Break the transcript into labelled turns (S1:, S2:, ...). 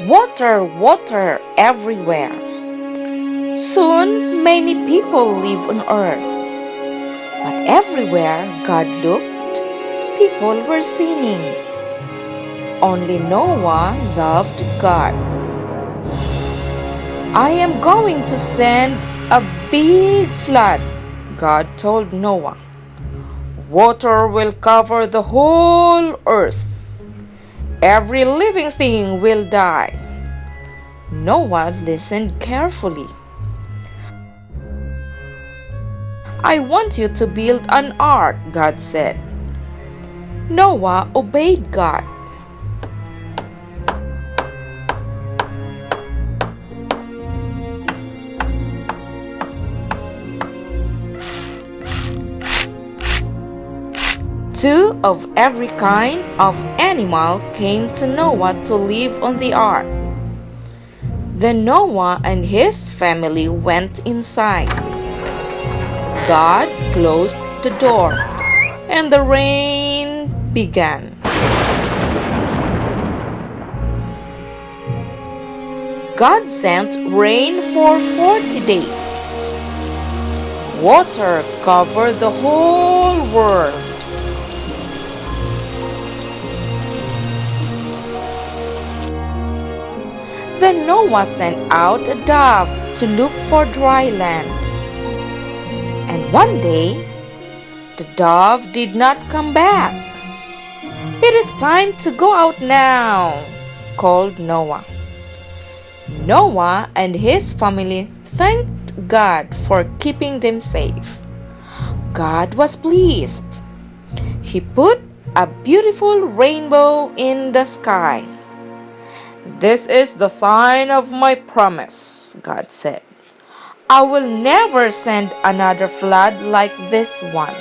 S1: Water, water everywhere. Soon many people live on earth. But everywhere God looked, people were sinning. Only Noah loved God. I am going to send a big flood, God told Noah. Water will cover the whole earth. Every living thing will die. Noah listened carefully. I want you to build an ark, God said. Noah obeyed God. Two of every kind of animal came to Noah to live on the ark. Then Noah and his family went inside. God closed the door, and the rain began. God sent rain for 40 days. Water covered the whole world. Then Noah sent out a dove to look for dry land. And one day, the dove did not come back. It is time to go out now, called Noah. Noah and his family thanked God for keeping them safe. God was pleased. He put a beautiful rainbow in the sky. This is the sign of my promise, God said. I will never send another flood like this one.